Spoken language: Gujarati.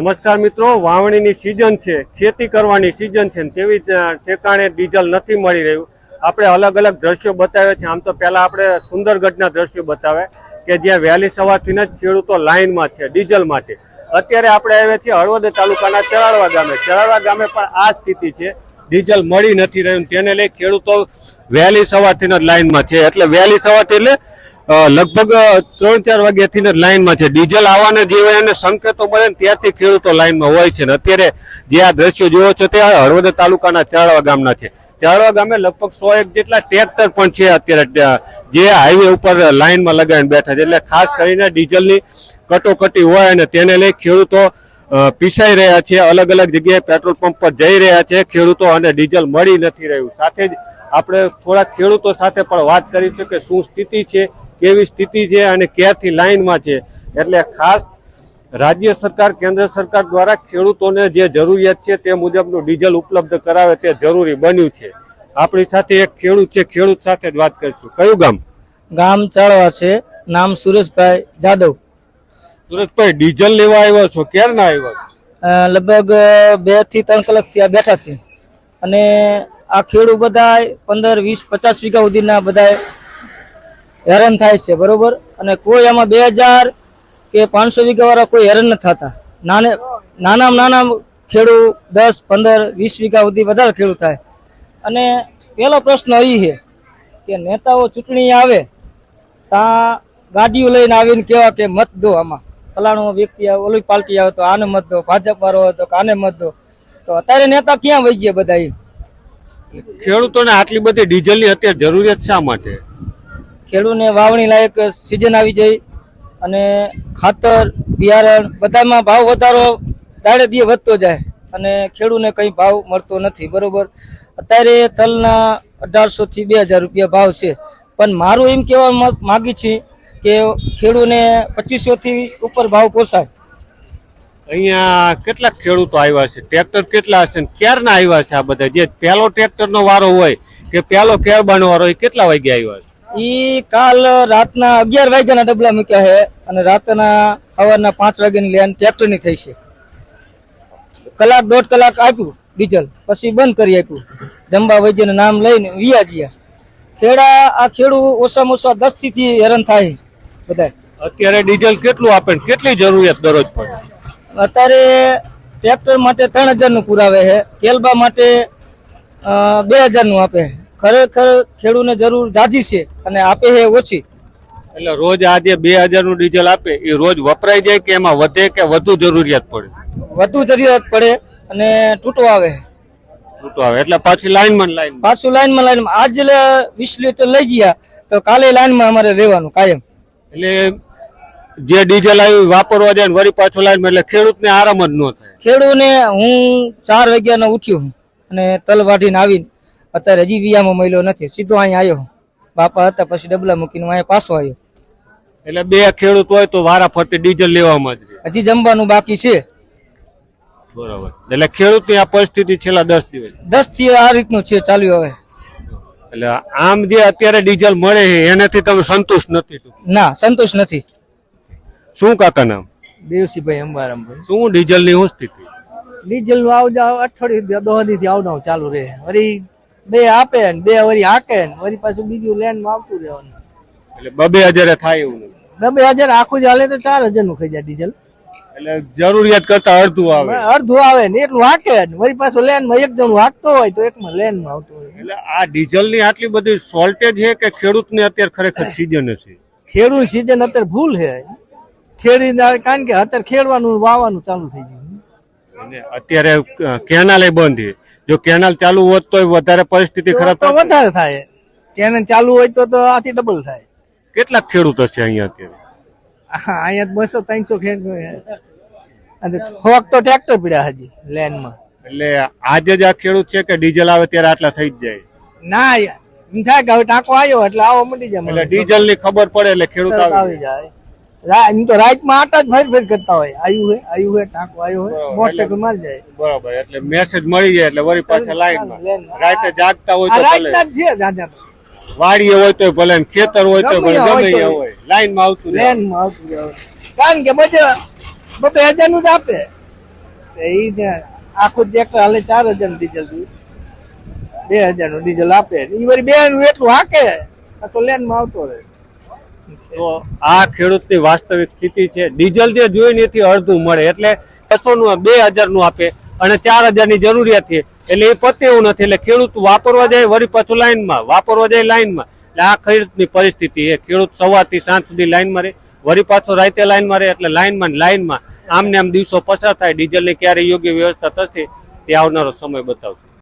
નમસ્કાર મિત્રો, વાવણીની સિઝન છે, ખેતી કરવાની સિઝન છે, તેવી ઠેકાણે ડીઝલ નથી મળી રહ્યું. આપણે અલગ અલગ દ્રશ્યો બતાવ્યા છે. આમ તો પહેલા આપણે સુંદરગઢના દ્રશ્યો બતાવે કે જ્યાં વહેલી સવારથી જ ખેડૂતો લાઇનમાં છે ડીઝલ માટે. અત્યારે આપણે આવ્યા છીએ હળવદ તાલુકાના ચરાડવા ગામે. ચરાડવા ગામે પણ આ સ્થિતિ છે, ડીઝલ મળી નથી રહ્યું. તેને લઈ ખેડૂતો વહેલી સવારથી જ લાઇનમાં છે. એટલે વહેલી સવારથી એટલે લગભગ 3-4 વાગ્યાથી જ લાઇનમાં છે. ડીઝલ આવવાના જે હોય એને સંકેતો મળે ને ત્યાંથી ખેડૂતો લાઇનમાં હોય છે. અત્યારે જે આ દ્રશ્યો જોવો છો તે હળવદ તાલુકાના ચરાડવા ગામના છે. ચરાડવા ગામે લગભગ 101 જેટલા ટ્રેક્ટર પણ છે અત્યારે જે હાઈવે ઉપર લાઇનમાં લગાવીને બેઠા છે. એટલે ખાસ કરીને ડીઝલની કટોકટી હોય અને તેને લઈ ખેડૂતો પીસાઈ રહ્યા છે. અલગ અલગ જગ્યાએ પેટ્રોલ પંપ પર જઈ રહ્યા છે ખેડૂતો, અને ડીઝલ મળી નથી રહ્યું. સાથે જ આપણે થોડા ખેડૂતો સાથે પણ વાત કરીશું કે શું સ્થિતિ છે, કેવી સ્થિતિ છે અને ક્યાંથી લાઇનમાં છે. એટલે ખાસ રાજ્ય સરકાર, કેન્દ્ર સરકાર દ્વારા ખેડૂતોને જે જરૂરિયાત છે તે મુજબનું ડીઝલ ઉપલબ્ધ કરાવે તે જરૂરી બન્યું છે. આપણી સાથે એક ખેડૂત છે, ખેડૂત સાથે જ વાત કરીશું. કયું ગામ? ગામ ચાળવા છે. નામ સુરેશભાઈ જાદવ. સુરેશભાઈ, ડીઝલ લેવા આવ્યો છો, ક્યારના આવ્યા? લગભગ 2 થી 3 કલાક થી બેઠા છે. અને આ ખેડૂત બધા 15, 20, 50 વીઘા સુધીના બધા હેરાન થાય છે, બરોબર. અને કોઈ આમાં 2000 કે 500 વીઘા વાળા કોઈ હેરાન નથી થતા. નાના ખેડૂત 10, 15, 20 વીઘા સુધી વધારે ખેડૂત થાય. અને પેલો પ્રશ્ન એ છે કે નેતાઓ ચૂંટણી આવે ત્યાં ગાડીઓ લઈને આવીને કેવા કે મત દો, આમાં ફલાણો વ્યક્તિ ઓલી પાર્ટી આવે તો આને મત દો, ભાજપ વાળો હોય તો આને મત દો. તો અત્યારે નેતા ક્યાં વહી ગયા બધા? ખેડૂતોને આટલી બધી ડીઝલની અત્યારે જરૂરિયાત શા માટે? ખેડૂતને વાવણી લાયક સિઝન આવી જાય અને ખાતર, બિયારણ બધામાં ભાવ વધારો દાડે દીએ વધતો જાય અને ખેડૂતને કંઈ ભાવ મળતો નથી, બરોબર. અત્યારે તલના 1800 થી 2000 રૂપિયા ભાવ છે. પણ મારું એમ કહેવા માગી છે કે ખેડૂતને 2500 થી ઉપર ભાવ પોસાય. અહીંયા કેટલાક ખેડૂતો આવ્યા છે, ટ્રેક્ટર કેટલા હશે, ક્યારના આવ્યા છે આ બધા? જે પહેલો ટ્રેક્ટરનો વારો હોય કે પહેલો કેરબાનો વારો હોય, કેટલા વાગ્યા આવ્યા છે? ઈ કાલ રાતના 11 વાગ્યાના ડબલા મૂક્યા છે અને રાતના સવારના 5 વાગ્યાની લેન ટ્રેક્ટરની થઈ છે. કલાક 1.5 કલાક આપ્યું ડીઝલ, પછી બંધ કરી આપ્યું. જંબા વૈદ્યનું નામ લઈને વિયાજ્યા. આ ખેડૂત ઓછામાં ઓછા 10 થી હેરાન થાય બધા. અત્યારે ડીઝલ કેટલું આપે, કેટલી જરૂરિયાત દરરોજ પડે? અત્યારે ટ્રેક્ટર માટે 3000 નું પુરાવે છે, કેલબા માટે 2000 નું આપે. ખરેખર ખેડૂતને જરૂર જાજી છે અને આપે છે ઓછી. એટલે રોજ આજે 2000 નું ડીઝલ આપે એ રોજ વપરાઈ જાય કે એમાં વધે કે વધુ જરૂરિયાત પડે? વધુ જરૂરિયાત પડે અને તૂટો આવે. એટલે પાછું લાઈનમાં આજ 20 લીટર લઈ ગયા તો કાલે લાઈનમાં અમારે રહેવાનું કાયમ. એટલે જે ડીઝલ આવ્યું વાપરવા જાય વળી પાછું લાઈનમાં, એટલે ખેડૂતને આરામ જ ન થાય. ખેડૂતને હું 4 વાગ્યાનો ઉઠ્યો અને તલ વાઢીને આવીને અત્યારે હજી વિયામાં મળ્યો નથી. સીધો અહીંયા આવ્યો. બાપા હતા પછી ડબલા મૂકીને અહીંયા પાછો આવ્યો. એટલે 2 ખેડૂત હોય તો વારા ફરતી ડીઝલ લેવામાં જ હજી જમવાનું બાકી છે. બરાબર. એટલે ખેડૂતની આ પરિસ્થિતિ છેલ્લા 10 થી આ રીતનું છે ચાલ્યું હવે. એટલે આમ જે અત્યારે ડીઝલ મળે છે એનાથી તમે સંતુષ્ટ નથી? ના, સંતુષ્ટ નથી. શું કાકા નામ? દેવસીભાઈ અંબારામભાઈ. શું ડીઝલ ની શું સ્થિતિ? ડીઝલ નું આવજા અઠવાડિયું 10 દી થી આવનાવ ચાલુ રહે. વળી 2 આપે ને 2 વળી હાકે ને વળી પાછું બીજું લેન્ડ માં આવતું રહેવાનું. એટલે 2000 થાય એવું નથી? 2000 આખું જ હાલે તો 4000 નું ખાઈ જાય ડીઝલ. એટલે જરૂરિયાત કરતા અડધું આવે ને એટલું હાકે ને વળી પાછું લેન્ડ માં એક જણું હાકતો હોય તો એકમાં લેન્ડ માં આવતું હોય. એટલે આ ડીઝલ ની આટલી બધી શોર્ટેજ છે કે ખેડૂત ને અત્યારે ખરેખર સિઝન હશે? ખેડૂત સિઝન અત્યારે ભૂલ છે ખેડી, કારણ કે અત્યારે ખેડવાનું વાવવાનું ચાલુ થઈ ગયું. અત્યારે કેનાલ બંધ છે. જો કેનાલ ચાલુ હોત તો વધારે પરિસ્થિતિ ખરાબ તો વધારે થાય. કેનાલ ચાલુ હોય તો આથી ડબલ થાય. કેટલાક ખેડૂત હશે અહીંયા અત્યારે? અહીંયા 200-300 ખેડૂત અને થોક તો ટ્રેક્ટર પીડ્યા હજી લેન્ડ માં. એટલે આજે જ આ ખેડૂત છે કે ડીઝલ આવે ત્યારે આટલા થઈ જ જાય? ના, એમ થાય કે હવે ટાંકો આવ્યો એટલે આવો મંડી જાય. એટલે ડીઝલ ની ખબર પડે એટલે ખેડૂત આવી જાય. એમ તો રાતમાં આટા જ ફેર કરતા હોય. આવ્યું હે ટાંકો આવ્યો હોય, મોટરસાયકલ મારી જાય. બરાબર. એટલે મેસેજ મળી જાય એટલે વળી પાછા લાઈનમાં રાતે જાગતા હોય તો રાતના જ છે જાજા. વાડીએ હોય તો ભલે, ખેતર હોય તો ભલે, ગમે હોય લાઈનમાં આવતું રહે. કારણ કે બધે 2000 નું જ આપે. ઈ ને આખું ટ્રેક્ટર હાલે 4000 નું ડીઝલ દઉં, 2000 નું ડીઝલ આપે, ઈ વળી 2 નું એટલું હાકે તો લેન માં આવતો રહે. તો આ ખેડૂતની વાસ્તવિક સ્થિતિ છે. ડીઝલ જે જોઈને એથી અડધું મળે, એટલે 600 નું 2000 નું આપે અને 4000 ની જરૂરિયાત છે, એટલે એ પતે એવું નથી. એટલે ખેડૂત વાપરવા જાય વળી પાછું લાઈનમાં, વાપરવા જાય લાઈનમાં. એટલે આ ખેડૂતની પરિસ્થિતિ છે. ખેડૂત સવારથી સાંજ સુધી લાઈનમાં રહે, વળી પાછો રાતે લાઈનમાં રહે, એટલે લાઈનમાં આમને આમ દિવસો પસાર થાય. ડીઝલની ક્યારે યોગ્ય વ્યવસ્થા થશે તે આવનારો સમય બતાવશે.